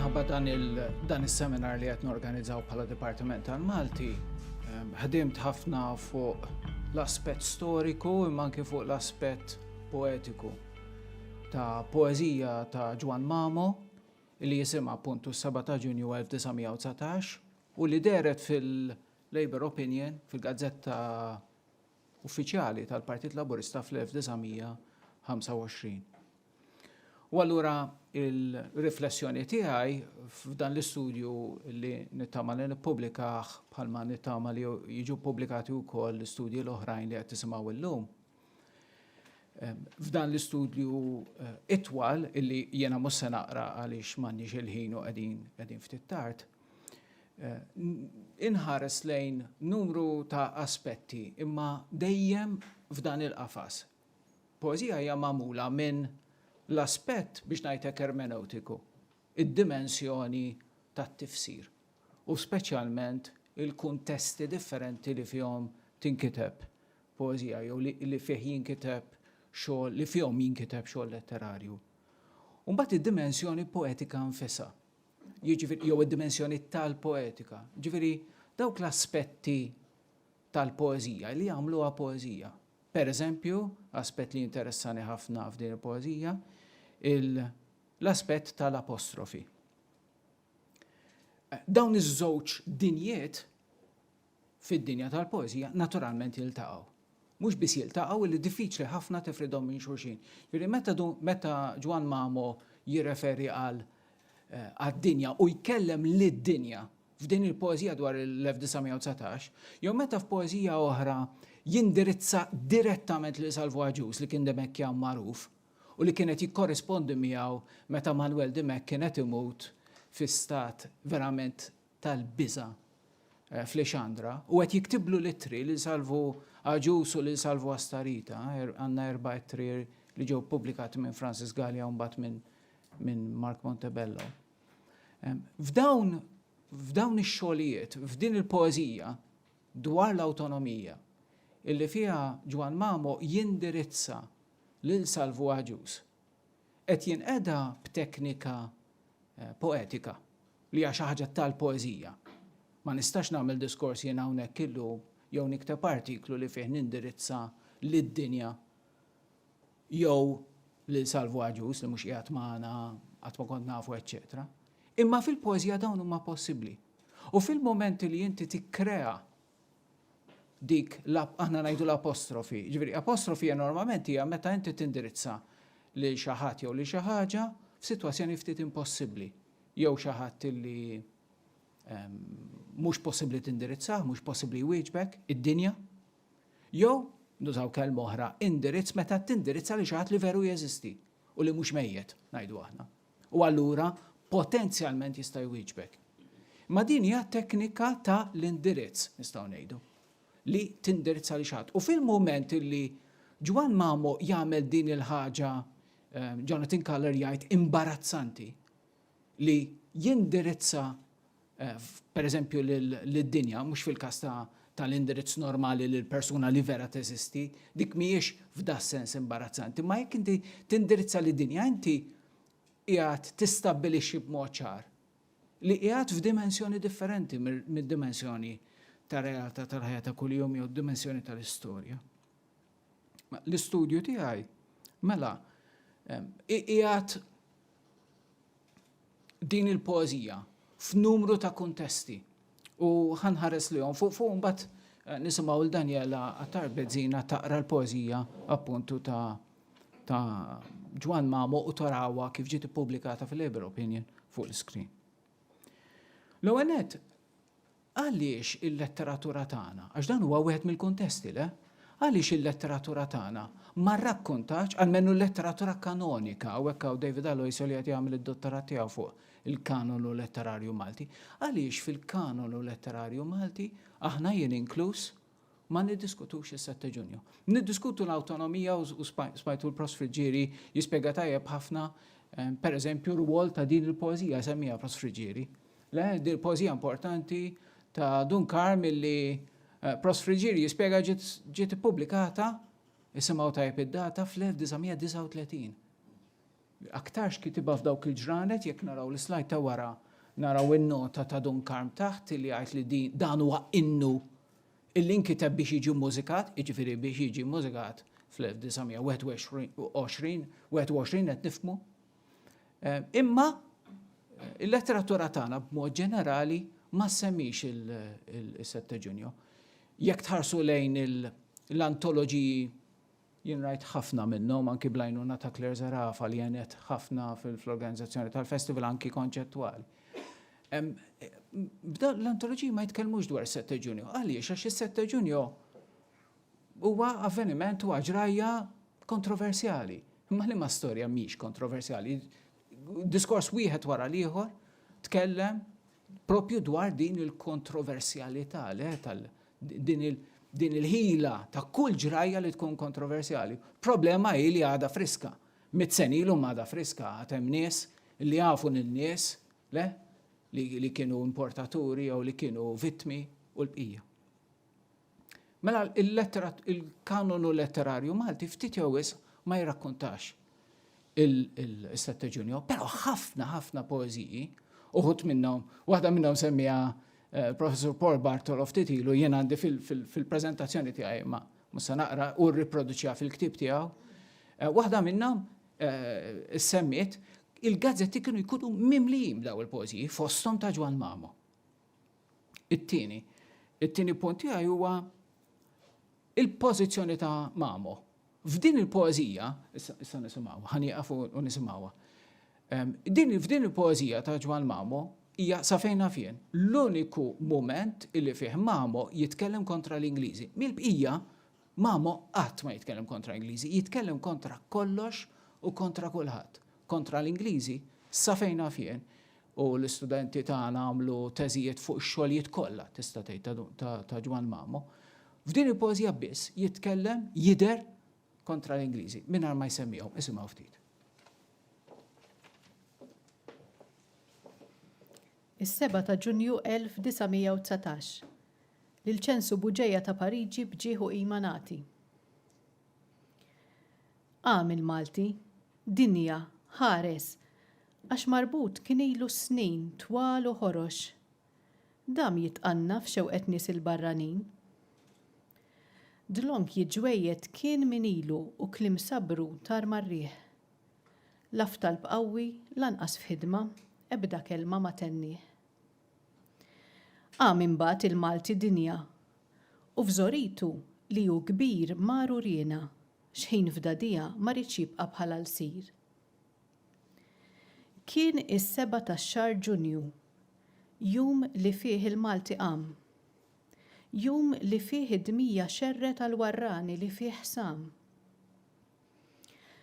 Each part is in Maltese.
minħabba dan is-seminar li qed norganizzaw bħala Dipartiment tal-Malti, ħdimt ħafna fuq l-aspett storiku imma anke fuq l-aspett poetiku ta' poeżija ta' Ġwan Mamo li jisimha appuntu s-7 ta' Ġunju 1919 u li deret fil-Labour Opinion fil-Gazzetta Uffiċjali tal-Partit Laburista fl-1925. U allura il-riflessjoni tiegħi f'dan l-istudju li nittama li nippubblikaħ bħalma nittama li jiġu pubblikati wkoll l-istudji l-oħrajn li qed tisimgħu illum. F'dan l-istudju itwal illi jiena mhux se naqra għaliex m'għandniex il-ħin u qegħdin ftit tard, inħares lejn numru ta' aspetti imma dejjem f'dan il-qafas. Poeżija hija magħmula minn l-aspett biex ngħidlek ermeneutiku, id-dimensjoni tat-tifsir u speċjalment il-kuntesti differenti li fihom tinkiteb poeżija jew li fih jinkiteb xogħol li fihom jinkiteb xogħol letterarju. U mbagħad id-dimensjoni poetika nfisha, jiġifieri jew id-dimensjoni tal-poetika, ġifieri dawk l-aspetti tal-poeżija li jagħmluha poeżija. Pereżempju, aspett li interessani ħafna f'din il-poeżija, l-aspett tal-apostrofi. Dawn iż-żewġ dinjiet fid-dinja tal-poeżija naturalment jiltaqgħu. Mhux biss jiltaqgħu li diffiċli ħafna tifridhom minn xulxin. Ġifieri meta Ġwan Mamo jirreferi għad-dinja u jkellem lid-dinja f'din il-poeżija dwar l-1919, jew meta f'poeżija oħra jindirizza direttament li Salvo Aġus li kien Demekkjan magħruf u li kienet jikkorrispondi miegħu meta Manuel Demek kienet imut fi stat verament tal-biża' fl-Ixandra u qed jiktiblu littri li Salvo Aġus u li Salvo Astarita, għandna 4 ittri li ġew pubblikati minn Francis Gallia u mbagħad minn Mark Montebello. F'dawn ix-xogħlijiet, f'din il-poeżija dwar l-awtonomija illi fiha Ġwan Mamo jindirizza lil Salvo Aġus qed jinqeda b'teknika poetika li hija xi ħaġa tal-poeżija. Ma nistax nagħmel diskors jien hawnhekk illum jew nikteb artiklu li fih nindirizza lid-dinja jew lil Salvo Aġus li mhux qiegħed magħna qatt ma kont nafu eċċetera. Imma fil-poeżija dawn huma possibbli. U fil-momenti li inti tikkrea dik aħna ngħidu l-apostrofi. Ġifieri apostrofi normalment hija meta inti tindirizza lil xi ħadd jew li xi ħaġa f'sitwazzjoni ftit impossibbli. Jew xi ħadd li mhux possibbli tindirizzah, mhux possibbli jwieġbek, id-dinja. Jew nużaw kelma oħra, indirizz meta tindirizza li xi ħadd li veru jeżisti u li mhux mejjed ngħidu aħna. U allura potenzjalment jista' jwieġbek. Ma din hija teknika ta' l-indirizz nistgħu ngħidu li tindirizza li xatt. U fil-moment li Ġwan Mamo jagħmel din il-ħaġa Jonathan Culler jgħid imbarazzanti li jindirizza pereżempju lid-dinja mhux fil-każ tal-indirizz normali lil persuna li vera teżisti, dik mhijiex f'da sens imbarazzanti, ma jekk inti tindirizza lid-dinja inti qiegħed tistabbilixxi b'mod ċar li qiegħed f'dimensjoni differenti mid-dimensjoni tar-realtà tal-ħajja ta' kuljum jew d-dimensjoni tal-istorja. L-istudju tiegħi mela qiegħed din il-poeżija f'numru ta' kuntesti u ħanħares lihom fuq mbagħad nisimgħu l Daniela Bezzina taqra l-poeżija appuntu ta' Ġwan Mamo u tarawha kif ġiet ippubblikata fil-Labour Opinion fuq l-iskrin. L-ewwel nett, għaliex il-letteratura tagħna, għax dan huwa wieħed mill-kuntesti le? Għaliex il-letteratura tagħna ma rrakkuntax almenu l-letteratura kanonika, u hekk hawn David Alois li qed jagħmel id-dottorat tiegħu fuq il-kanonu letterarju Malti. Għaliex fil-kanonu letterarju Malti aħna jien inkluż ma niddiskutux is-7 Ġunju. Niddiskutu l-awtonomija u smajtu l-Prof. Friġġieri jispjega tajjeb ħafna pereżempju r-rwol ta' din il-poeżija semmija Prof. Friġġieri. Le, din il-poeżija importanti ta' Dunkar milli Prof. Friġġieri jispjega ġiet ippubblikata isimgħu tajjeb id-data fl-1939. aktarx kitiba f'dawk il-ġranet, jekk naraw l-slajd ta' wara, naraw in-nota ta' Dunkarm taħt li għajt li dan huwa innu illi inkiteb biex jiġi mużikat, jiġifieri biex jiġi mużikat fl-1921 qed nifhmu. Imma il-letteratura tagħna b'mod ġenerali ma semmix il-Is-Sette Ġunju. Jekk tħarsu lejn l-antoloġiji jien rajt ħafna minnhom anki blajnuna ta' Claire Zarafa li jenet ħafna fl-organizzazzjoni tal-festival anki konċettwali. L-antoloġiji ma jitkellmux dwar Is-Sette Ġunju. Għaliex għax Is-Sette Ġunju huwa avveniment huwa ġrajja kontroversjali. Imma li ma storja mhix kontroversjali. Diskors wieħed wara l-ieħor tkellem propju dwar din il-kontroversjalità din il-ħila ta' kull ġrajja li tkun kontroversjali. Problema hi li għadha friska. Mit-senilu għadha friska, għatem nies li jafu n-nies li kienu importaturi jew li kienu vittmi u l-bqija. Mela il-kanonu letterarju Malti ftit jew ma jirrakkuntax il-Sette Ġunju, però ħafna poeżiji, uħut minnhom, waħda minnhom semmija Professor Paul Bartolow ftit ilu jien għandi fil-preżentazzjoni tiegħi ma se naqra u rriproduċiha fil-ktieb tiegħu. Waħda minnhom semmiet il-gazzetti kienu jkunu mimlijin daw il-poeżiji fosthom ta' Ġwan Mamo. It-tieni punt tiegħi huwa il-pożizzjoni ta' Mamo. F'din il-poeżija, issa nisimgħuha, ħanieqaf u nisimgħuha. F'din il-poeżija ta' Ġwan Mamo hija sa fejna fien l-uniku moment illi fih Mamo jitkellem kontra l-Ingliżi. Mill-bqija Mamo qatt ma jitkellem kontra l-Ingliżi, jitkellem kontra kollox u kontra kulħadd. Kontra l-Ingliżi sa fejna fien u l-istudenti tagħna għamlu teżijiet fuq ix-xogħlijiet kollha tista' tgħid ta' Ġwan Mamo. F'din il-poeżija biss jitkellem jidher kontra l-Ingliżi mingħajr ma jsemmihom, isimgħu ftit. Is-7 ta' Ġunju 1919. Lil-ċensu Buġeja ta' Pariġi bġieħu imanati. Il-Malti, dinja, ħares, għax marbut kien ilu snin twal u ħorox. Dam jitqanna f'xewqet nies il-barranin. Dlonk jiġwejjed kien min ilu u klim sabru tar marrieħ. Laf tal-bqawwi lanqas f'ħidma ebda kelma ma tennieh. Imbagħad il-Malti dinja u f'żoritu li hu kbir maru riena x'ħin f'dadija ma rridx jibqa' bħala l-sir. Kien is-7 tax-xahar Ġunju, jum li fih il-Malti qam. Jum li fih id-dmija xerret għal-warrani li fih sam.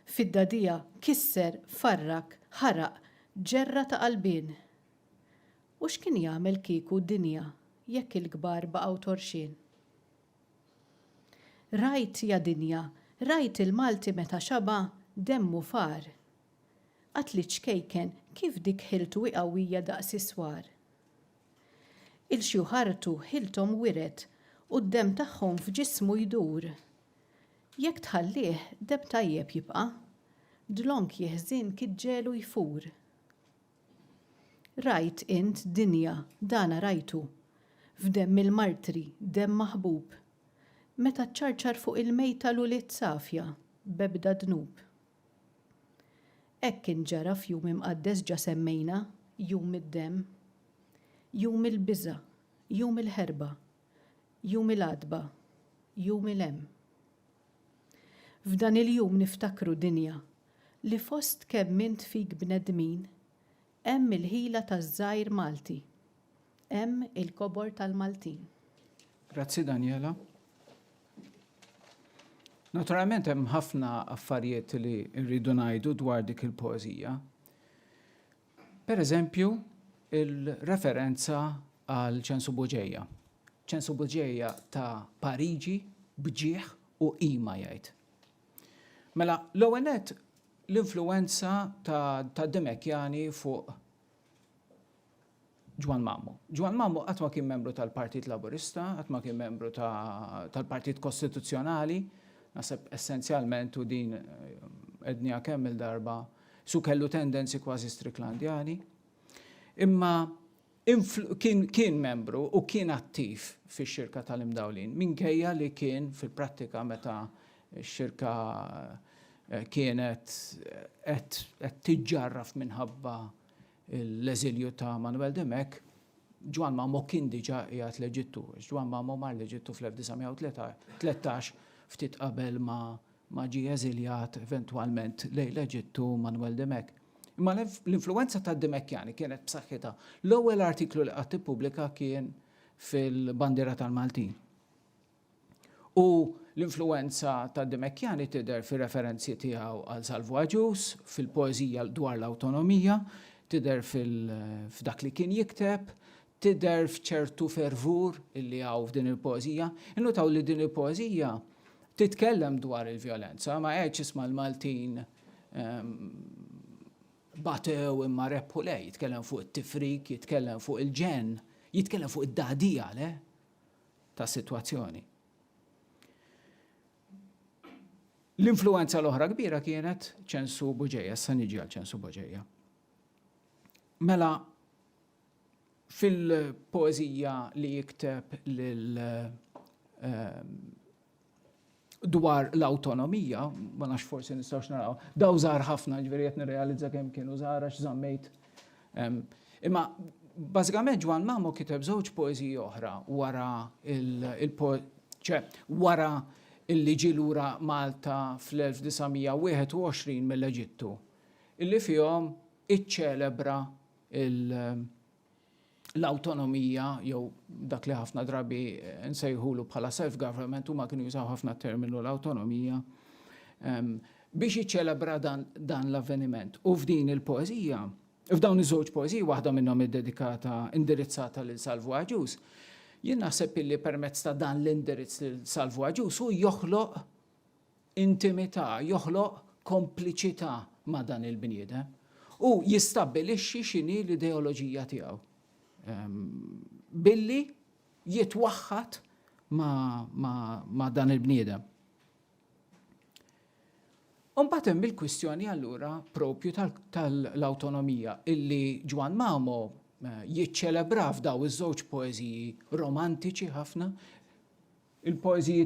Fid-dadija kisser, farrak, ħaraq, ġerra ta' qalbien. U x'kien jagħmel kieku d-dinja jekk il-kbar baqgħu torxien? Rajt ja dinja, rajt il-Malti meta xaba demmu far. Qatli ċkejken kif dik ħiltu qawwija daqs iswar. Il-xjuħartu ħiltom wiret u d-dem tagħhom f'ġismu jdur. Jekk tħallih deb tajjeb jibqa', dlonk jeħżin kiġġelu jfur. Rajt int dinja dana rajtu, f'demm il-martri, demm maħbub, meta ċarċar fuq il-mejta lulit safja, bebda dnub. Hekk inġara f'jum imqaddes ġa semmejna, jum id-demm, jum il-biża, jum il-ħerba, jum il-għadba, jum il-hemm. F'dan il-jum niftakru dinja li fost kemm int fik bnedmin, hemm il-ħila taż-żgħir Malti, hemm il-kobor tal-Maltin. Grazzi Daniela. Naturalment hemm ħafna affarijiet li rridu ngħidu dwar dik il-poeżija. Pereżempju, il-referenza għal ċensu Buġeja. ċensu Buġeja ta' Pariġi, bġieħ u ima jgħid. Mela, l-ewwel nett l-influenza ta' Demekjani fuq Ġwan Mamo. Ġwan Mamo qatt ma kien membru tal-Partit Laburista, qatt ma kien membru tal-Partit Kostituzzjonali, naħseb essenzjalment u din ednija kemm il-darba su kellu tendenzi kważi striklandjani, imma kien membru u kien attiv fix-xirka tal-imdawlin, minkejja li kien fil-prattika meta x-xirka kienet qed tiġġarraf minħabba l-eżilju ta' Manuel Demek, Ġwan Mamo kien diġà qiegħed l-Eġittu. Ġwan Mamo mar l-Eġittu fl-1913 ftit qabel ma ġie eżiljat eventwalment lejn l-Eġittu Manuel Demek. Imma l-influenza ta' Demekjani kienet b'saħħitha. L-ewwel artiklu li qatt ippubblika kien fil-Bandiera tal-Maltin. U l-influenza ta' Demekjani tidher fir-referenzi tiegħu għal Salvadus, fil-poeżija dwar l-awtonomija, tidher f'dak li kien jikteb, tidher f'ċertu fervur illi hawn f'din il-poeżija. Innutaw li din il-poeżija titkellem dwar il-vjolenza, ma qedx isma' l-Maltin batew imma rebħu lej, jitkellem fuq it-tifrik, jitkellem fuq il-ġen, jitkellem fuq id-daħdija ta' sitwazzjoni. L-influenza l-oħra kbira kienet ċensu Buġeja, sa niġi għal ċensu Buġeja. Mela fil-poeżija li jikteb dwar l-awtonomija, ma nafx forsi nistgħux naraw, daw żgħar ħafna, ġifieri qed nirrealizza kemm kienu żgħar għax żammejt. Imma bażikament Ġwan Mamo kiteb żewġ poeżiji oħra wara illi ġie lura Malta fl-1921 mill-Eġittu, illi fihom iċċelebra l-awtonomija jew dak li ħafna drabi nsejħulu bħala self-government huma kienu jużaw ħafna terminu l-awtonomija biex jiċċelebra dan l-avveniment. U f'din il-poeżija, f'dawn iż-żewġ poeżiji, waħda minnhom iddedikata indirizzata lil Salvadus, jien naħseb illi permezz ta' dan l-indirizz lil Salvadus hu joħloq intimità, joħloq kompliċità ma' dan il-bniedem u jistabbilixxi x'inhi l-ideoloġija tiegħu. Billi jitwaħħad ma' dan il-bniedem. Imbagħad hemm il-kwistjoni allura propju tal-awtonomija illi Ġwan Mamo jiċċelebra f'daw iż-żewġ poeżiji romantiċi ħafna. Il-poeżiji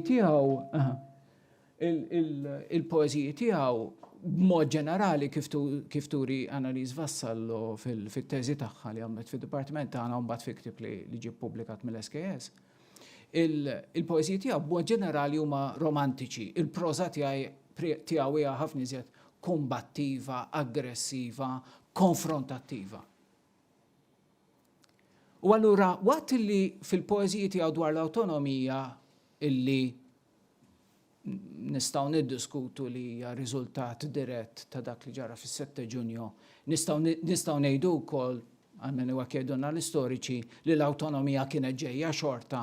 tiegħu b'mod ġenerali kif turi Annalise Vassallo fit-teżi tagħha li għamlet fid-Dipartiment tagħna u mbagħad fi ktieb li ġie ppubblikat mill-SKS. Il-poeżiji tiegħu b'mod ġenerali huma romantiċi. Il-proża tiegħu hija ħafna iżjed kombattiva, aggressiva, konfrontattiva. U allura waqt illi fil-poeżiji tiegħu dwar l-awtonomija illi nistgħu niddiskutu li hija riżultat dirett ta' dak li ġara fis-7 Ġunju, nistgħu ngħidu wkoll għalmen huwa jgħidulna l-istoriċi li l-awtonomija kienet ġejja xorta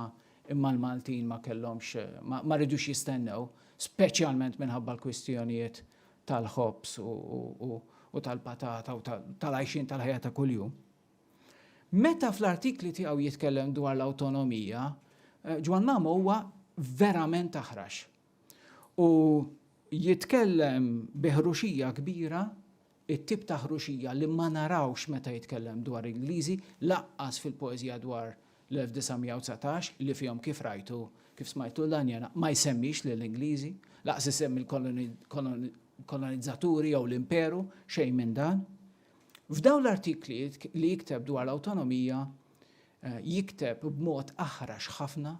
imma l-Maltin ma kellhomx ma rridux jistennew, speċjalment minħabba l-kwistjonijiet tal-ħobs u tal-patata u tal-għajxin tal-ħajja ta' kuljum. Meta fl-artikli tiegħu jitkellem dwar l-awtonomija, Ġwan Mamo huwa verament aħrax. U jitkellem bi ħruxija kbira, it-tip ta' ħruxija li ma narawx meta jitkellem dwar Ingliżi, laqqas fil-poeżija dwar l-1919 li fihom kif rajtu, kif smajtu l-Anjana, ma jsemmix lill-Ingliżi, laqqas isemmi l-kolonizzaturi jew l-imperu, xejn minn dan. F'dawn l-artikli li jikteb dwar l-awtonomija, jikteb b'mod aħrax ħafna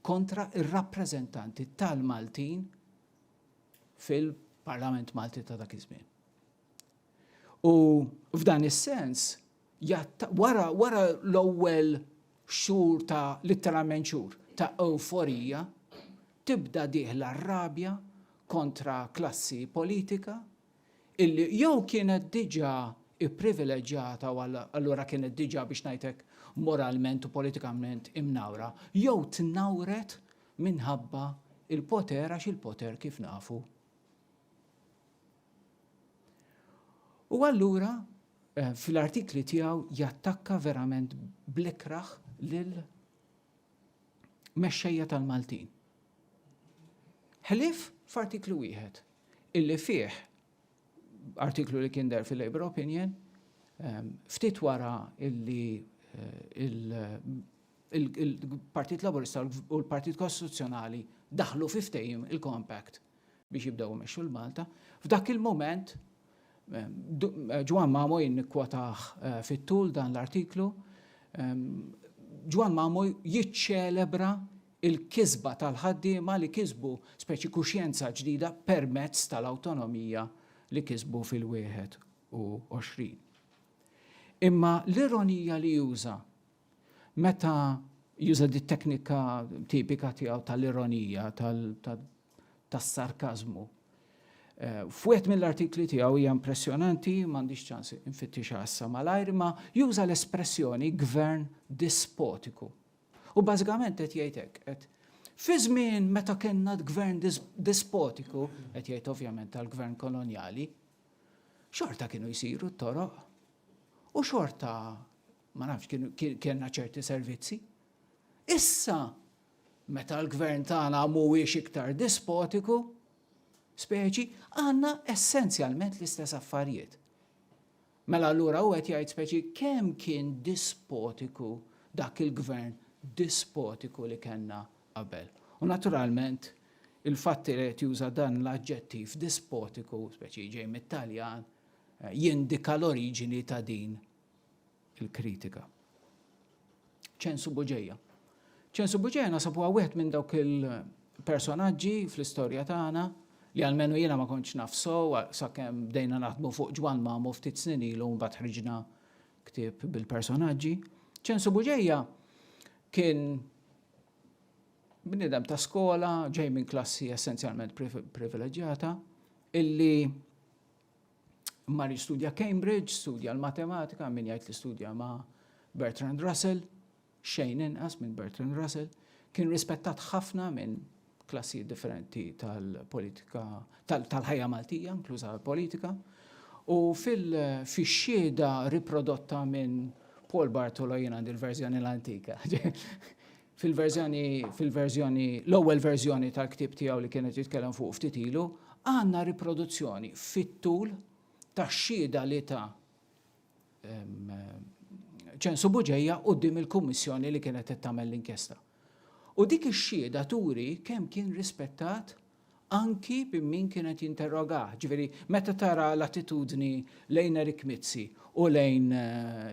kontra ir-rappreżentanti tal-Maltin fil-Parlament Malti ta' dak iż-żmien. U f'dan is-sens, wara l-ewwel xhur ta' litteralment xhur ta' euforija, tibda dieħla r-rabja kontra klassi politika illi jew kienet diġà ipprivileġġjata u allura kienet diġà biex ngħidlek moralment u politikament imnawra, jew tnawret minħabba il-poter għax il-poter kif nafu. U allura fil-artikli tiegħu jattakka verament bl-ikraħ lil mexxejja tal-Maltin. Ħlief f'artiklu wieħed illi fih artiklu li kien der fil-Labour Opinion, ftit wara illi il-Partit Laburista u l-Partit Kostituzzjonali daħlu fi ftehim il-Compact biex jibdew imexxu l-Malta. F'dak il-moment, Ġwan Mamo jinnikwotaħ fit-tul dan l-artiklu, Ġwan Mamo jiċċelebra il-kisba tal-ħaddiema li kisbu speċi kuxjenza ġdida permezz tal-awtonomija li kisbu fil-21. Imma l-ironija li juża meta juża di teknika tipika tiegħu tal-ironija, tas-sarkazmu. F'wieħed mill-artikli tiegħu hija impressjonanti, m'għandix ċans infittixa issa malajr, ma juża l-espressjoni gvern dispotiku. U bażikament qed jgħid hekk, fi żmien meta kellna gvern dispotiku, qed jgħid ovvjament tal-gvern kolonjali, xorta kienu jsiru t-toroq u xorta ma nafx kienna ċerti servizzi. Issa, meta l-gvern tagħna mhuwiex iktar dispotiku, speċi, għandna essenzjalment l-istess affarijiet. Mela allura u qed jgħid speċi kemm kien dispotiku dak il-gvern dispotiku li kellna qabel. U naturalment, il-fatt li qed juża dan l-aġġettiv dispotiku, speċi ġej mit-Taljan, jindika l-oriġini ta' din il-kritika. ċensu Buġejja. ċensu Buġejja nasabuha wieħed minn dawk il-personaġġi fl-istorja tagħna li għalmenu jiena ma kontx nafsu sakemm bdejna naħdmu fuq Ġwan Mamo ftit snin ilu mbagħad ħriġna ktieb bil-personaġġi. ċensu Buġejja kien bniedem ta' skola, ġej minn klassi essenzjalment privileġġjata, illi mar jistudja Cambridge, studja l-matematika, min jgħid li studja ma' Bertrand Russell, xejn inqas minn Bertrand Russell, kien rispettat ħafna minn klassi differenti tal-politika, tal-ħajja Maltija, inkluża politika, u fix-xhieda riprodotta minn Paul Bartolo jien għandi l-verżjoni l-antika. Fil-verżjoni, l-ewwel verżjoni tal-ktieb tiegħu li kienet jitkellem fuq ftit ilu, għandna riproduzzjoni fit-tul tax-xhieda li ta' ċensu Buġejja quddiem il-kummissjoni li kienet qed tagħmel l-inkjesta. U dik ix-xhieda turi kemm kien rispettat anki minn min kienet jinterrogah. Ġifieri meta tara l-attitudni lejn Erik Mizzi u lejn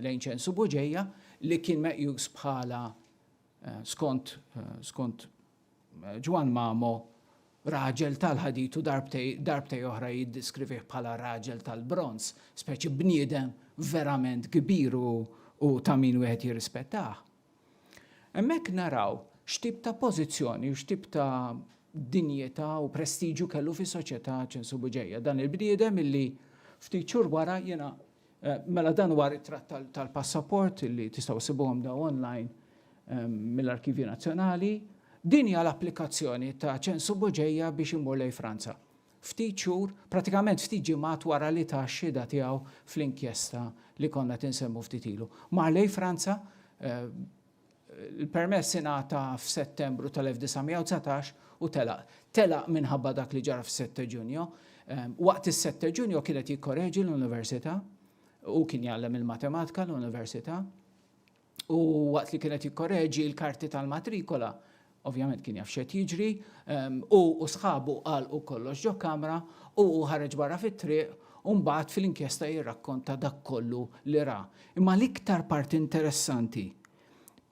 ċensu Buġejja li kien meqjus bħala skont Ġwan Mamo raġel tal-ħadit u darbtej oħra jiddiskrivih bħala raġel tal-bronz, speċi bniedem verament kbir u ta' min wieħed jirrispettah. Hemmhekk naraw x'tip ta' pożizzjoni u x'tip ta' dinjità u prestiġu kellu fis-soċjetà ċensu Buġejja. Dan il-bniedem illi ftit xhur wara jiena mela dan wara it-tratt tal-passaport illi tistgħu sibuhom da online mill-Arkivju Nazzjonali, din hija l-applikazzjoni ta' ċensu Buġejja biex imur lejn Franza. Ftit xhur, pratikament ftit ġimgħat wara li ta' xhieda tiegħu fl-inkjesta li konna tinsemmu ftit ilu. Mar lejn Franza, il-permess ingħata f'Settembru tal-1919 u telaq minħabba dak li ġara f'7 Ġunju. Waqt is-7 Ġunju kienet jikkoreġi l-Università u kien jgħallem il-matematika l-Università. U waqt li kienet jikkoreġi l-karti tal-matrikola, ovvjament kien jaf x'qed jiġri, u sħabu qalqu kollox ġo kamra u ħareġ barra fit-triq u mbagħad fil-inkjesta jirrakkonta dak kollu li ra. Imma l-iktar parti interessanti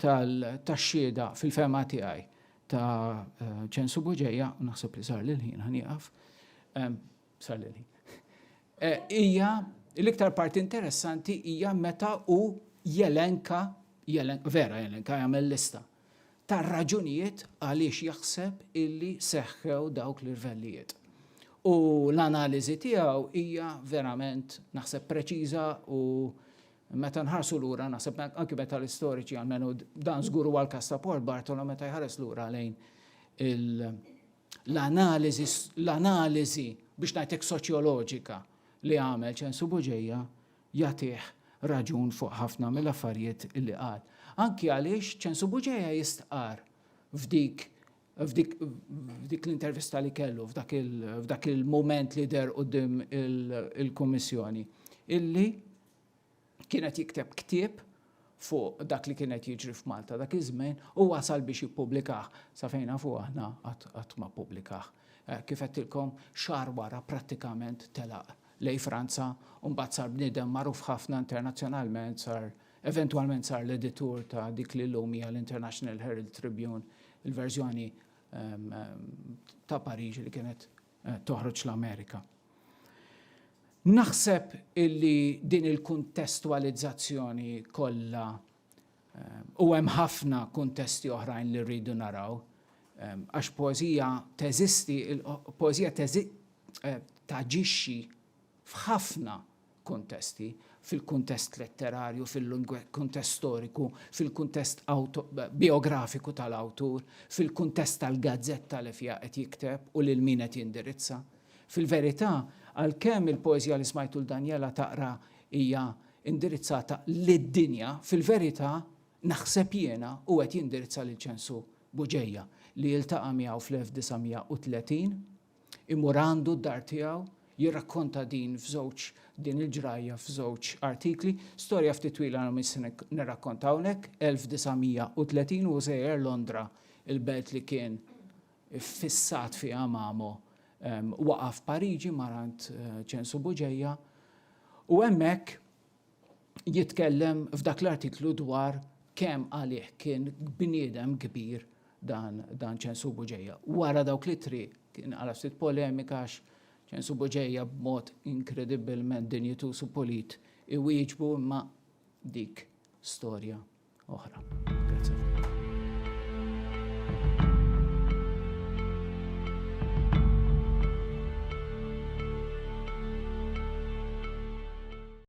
tax-xhieda fil-fema tiegħi ta' ċensu Buġejja, u naħseb li sar lil-ħin ħanieqaf, sar lil-ħin. Hija l-iktar parti interessanti hija meta u jelenka jagħmel lista tar raġunijiet għaliex jaħseb illi seħħew dawk l-irvellijiet. U l-analiżi tiegħu hija verament naħseb preċiża u meta nħarsu lura naħseb anke meta l-istoriċi għalmenu dan żgur huwa l-każ ta' Paul Bartolo meta jħares lura lejn l-analiżi biex ngħidlek soċjoloġika li għamel ċensu Buġejja jagħtih raġun fuq ħafna mill-affarijiet illi qal. Anki għaliex ċensu Buġejja jistqar f'dik f'dik l-intervista li kellu, f'dak il-moment li der qudiem il-Kummissjoni, illi kienet jikteb ktieb fuq dak li kienet jiġri f'Malta dak iż-żmien u wasal biex jippubblikah. Sa fejna fuq aħna qatt ma pubblikah. Kif qedtilkom xahar wara prattikament telaq lej Franza u mbagħad sar bniedem magħruf ħafna internazzjonalment, eventwalment sar l-editur ta' dik li llum hija l-International Herald Tribune, il-verżjoni ta' Pariġi li kienet toħroġ l-Amerika. Naħseb illi din il-kuntestualizzazzjoni kollha u hemm ħafna kuntesti oħrajn li rridu naraw, għax poeżija teżisti, poeżija taġixxi f'ħafna kuntesti, fil-kuntest letterarju, fil-kuntest storiku, fil-kuntest biografiku tal-awtur, fil-kuntest tal-gazzetta li fiha qed jikteb u lil min qed jindirizza. Fil-verità, għalkemm il-poeżija li smajtu l-Daniela taqra hija indirizzata lid-dinja, fil-verità naħseb jiena u qed jindirizza lil ċensu Buġejja li jiltaqa' miegħu fl-1930, imur għandu d-dar tiegħu, jirrakkonta din il-ġrajja f'żewġ artikli, storja ftit twila nirrakkonta hawnhekk, 1930 u sejjer Londra, il-belt li kien fissat fiha mamo, waqaf Pariġi marant ċensu Buġejja u hemmhekk jitkellem f'dak l-artiklu dwar kemm għalih kien bniedem kbir dan ċensu Buġejja. Wara dawk li triq kien għala ftit polemika għax ċensu Buġejja b'mod inkredibilment dinjitus u polit iwieġbu imma dik storja oħra.